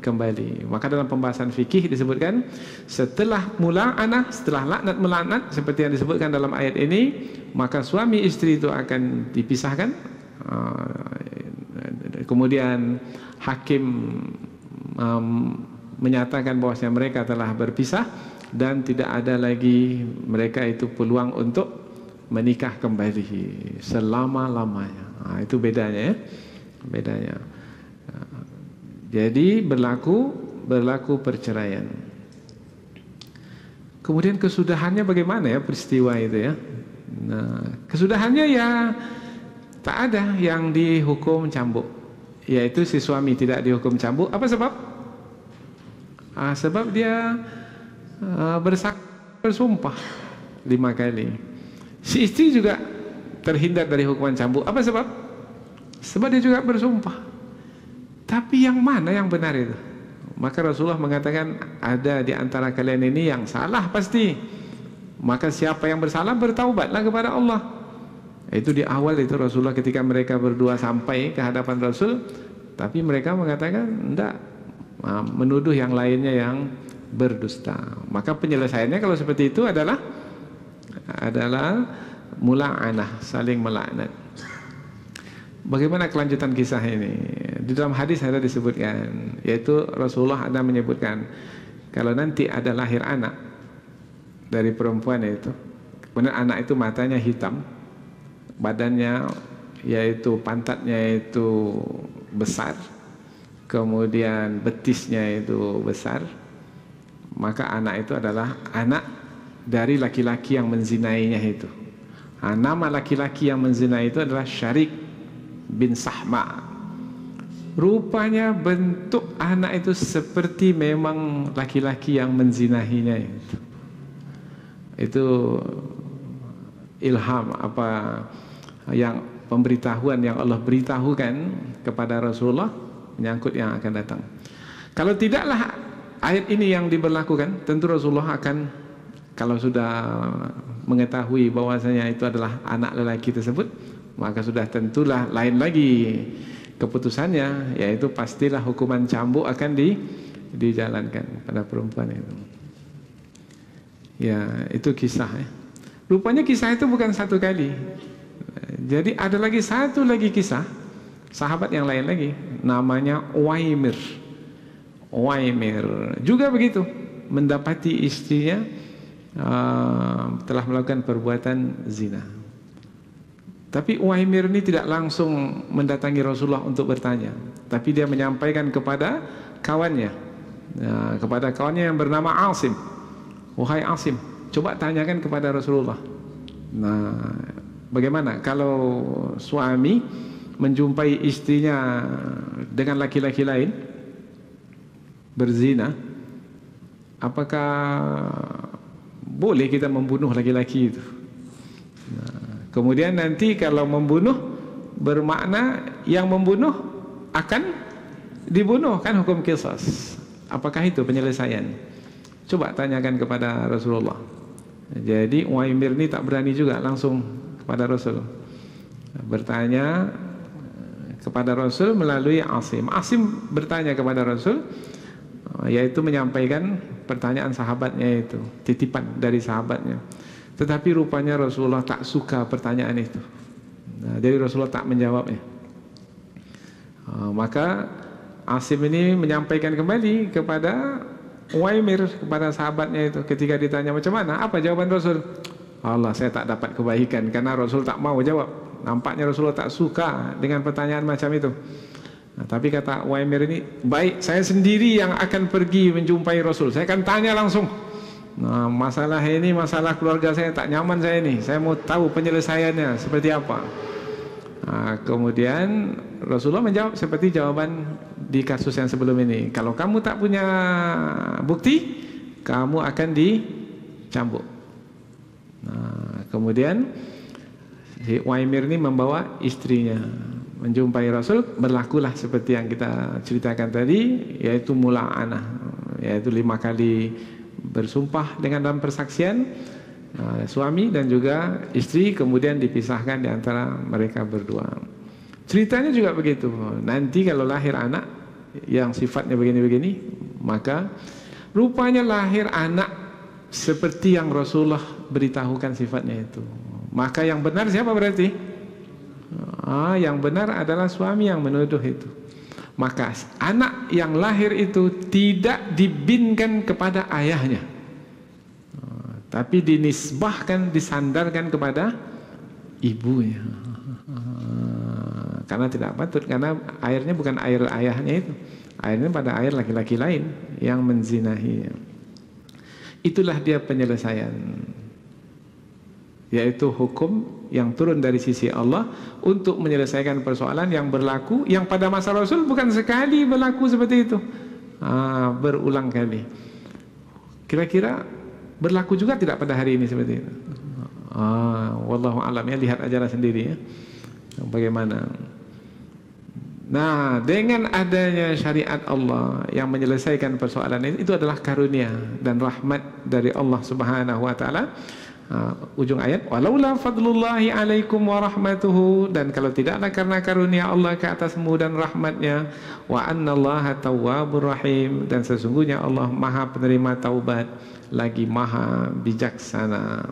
kembali. Maka dalam pembahasan fikih disebutkan setelah mula'anah, setelah laknat melaknat seperti yang disebutkan dalam ayat ini, maka suami istri itu akan dipisahkan. Kemudian hakim menyatakan bahwasanya mereka telah berpisah dan tidak ada lagi mereka itu peluang untuk menikah kembali selama-lamanya. Itu bedanya ya. Bedanya. Jadi berlaku perceraian. Kemudian kesudahannya bagaimana ya peristiwa itu ya? Nah, kesudahannya ya tak ada yang dihukum cambuk. Yaitu si suami tidak dihukum cambuk. Apa sebab? Sebab dia bersumpah 5 kali. Si istri juga terhindar dari hukuman cambuk. Apa sebab? Sebab dia juga bersumpah. Tapi yang mana yang benar itu? Maka Rasulullah mengatakan ada di antara kalian ini yang salah pasti. Maka siapa yang bersalah bertaubatlah kepada Allah. Itu di awal itu Rasulullah ketika mereka berdua sampai ke hadapan Rasul, tapi mereka mengatakan enggak, menuduh yang lainnya yang berdusta. Maka penyelesaiannya kalau seperti itu adalah mula'anah, saling melaknat. Bagaimana kelanjutan kisah ini? Di dalam hadis ada disebutkan, yaitu Rasulullah ada menyebutkan kalau nanti ada lahir anak dari perempuan itu, kemudian anak itu matanya hitam, badannya yaitu pantatnya itu besar, kemudian betisnya itu besar, maka anak itu adalah anak dari laki-laki yang menzinainya itu. Nama laki-laki yang menzinai itu adalah Syarik bin Sahma. Rupanya bentuk anak itu seperti memang laki-laki yang menzinahinya itu. Itu ilham apa yang pemberitahuan yang Allah beritahukan kepada Rasulullah menyangkut yang akan datang. Kalau tidaklah ayat ini yang diberlakukan, tentu Rasulullah akan, kalau sudah mengetahui bahwasanya itu adalah anak lelaki tersebut, maka sudah tentulah lain lagi keputusannya, yaitu pastilah hukuman cambuk akan dijalankan pada perempuan itu. Ya, itu kisah ya. Rupanya kisah itu bukan satu kali. Jadi ada lagi satu lagi kisah sahabat yang lain lagi, namanya Uwaimir. Uwaimir juga begitu, mendapati istrinya telah melakukan perbuatan zina. Tapi Uwaimir ini tidak langsung mendatangi Rasulullah untuk bertanya, tapi dia menyampaikan kepada kawannya, kepada kawannya yang bernama Asim. Wahai Asim, coba tanyakan kepada Rasulullah. Nah, bagaimana kalau suami menjumpai istrinya dengan laki-laki lain berzina, apakah boleh kita membunuh laki-laki itu? Nah, kemudian nanti kalau membunuh bermakna yang membunuh akan dibunuh, kan hukum qisas. Apakah itu penyelesaian? Coba tanyakan kepada Rasulullah. Jadi Uwaimir ini tak berani juga langsung kepada Rasul, bertanya kepada Rasul melalui Asim. Asim bertanya kepada Rasul, yaitu menyampaikan pertanyaan sahabatnya itu, titipan dari sahabatnya. Tetapi rupanya Rasulullah tak suka pertanyaan itu. Nah, jadi Rasulullah tak menjawabnya. Maka Asim ini menyampaikan kembali kepada Uwaimir, kepada sahabatnya itu, ketika ditanya macam mana, apa jawaban Rasul? Allah, saya tak dapat kebaikan karena Rasul tak mau jawab. Nampaknya Rasulullah tak suka dengan pertanyaan macam itu. Nah, tapi kata Uwaimir ini, baik, saya sendiri yang akan pergi menjumpai Rasul, saya akan tanya langsung. Nah, masalah ini masalah keluarga saya, tak nyaman saya ini, saya mau tahu penyelesaiannya seperti apa. Nah, kemudian Rasulullah menjawab seperti jawaban di kasus yang sebelum ini. Kalau kamu tak punya bukti, kamu akan dicambuk. Nah, kemudian si Uwaimir ini membawa istrinya menjumpai Rasul. Berlakulah seperti yang kita ceritakan tadi, yaitu mula'anah, yaitu 5 kali bersumpah dengan dalam persaksian, suami dan juga istri, kemudian dipisahkan di antara mereka berdua. Ceritanya juga begitu. Nanti kalau lahir anak yang sifatnya begini-begini, maka rupanya lahir anak seperti yang Rasulullah beritahukan sifatnya itu. Maka yang benar siapa berarti? Yang benar adalah suami yang menuduh itu. Maka anak yang lahir itu tidak dibinkan kepada ayahnya, tapi dinisbahkan, disandarkan kepada ibunya. Karena tidak patut, karena airnya bukan air ayahnya itu, airnya pada air laki-laki lain yang menzinahinya. Itulah dia penyelesaian, yaitu hukum yang turun dari sisi Allah untuk menyelesaikan persoalan yang berlaku, yang pada masa Rasul bukan sekali berlaku seperti itu, berulang kali. Kira-kira berlaku juga tidak pada hari ini seperti itu? Wallahu a'lam, ya, lihat ajalah sendiri ya, bagaimana. Nah, dengan adanya syariat Allah yang menyelesaikan persoalan ini, itu adalah karunia dan rahmat dari Allah Subhanahu wa taala. Ujung ayat, walaula fadlullahi alaikum wa rahmatuhu, dan kalau tidaklah karena karunia Allah ke atasmu dan rahmatnya, wa annallaha tawwabur rahim, dan sesungguhnya Allah Maha penerima taubat lagi Maha bijaksana.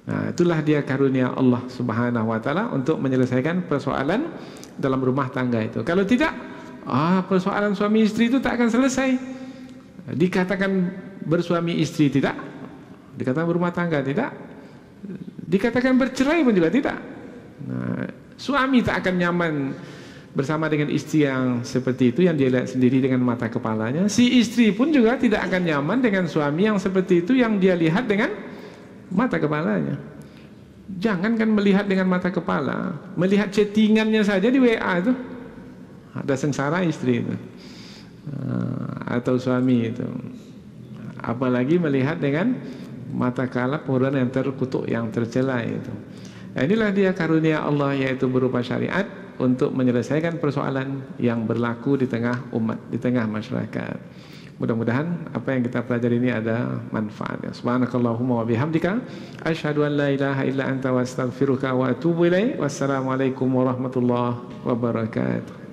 Nah, itulah dia karunia Allah Subhanahu wa taala untuk menyelesaikan persoalan dalam rumah tangga itu. Kalau tidak, persoalan suami istri itu tak akan selesai. Dikatakan bersuami istri tidak, dikatakan berumah tangga tidak, dikatakan bercerai pun juga tidak. Nah, suami tak akan nyaman bersama dengan istri yang seperti itu, yang dia lihat sendiri dengan mata kepalanya. Si istri pun juga tidak akan nyaman dengan suami yang seperti itu, yang dia lihat dengan mata kepalanya. Jangankan melihat dengan mata kepala, melihat chattingannya saja di WA itu ada sengsara istri itu, atau suami itu. Apalagi melihat dengan mata kepala orang yang terkutuk, yang tercela itu. Nah, inilah dia karunia Allah, yaitu berupa syariat untuk menyelesaikan persoalan yang berlaku di tengah umat, di tengah masyarakat. Mudah-mudahan apa yang kita pelajari ini ada manfaatnya. Subhanakallahumma wa bihamdika asyhadu an la ilaha illa anta wa astaghfiruka wa atubu ilaik. Wassalamualaikum warahmatullahi wabarakatuh.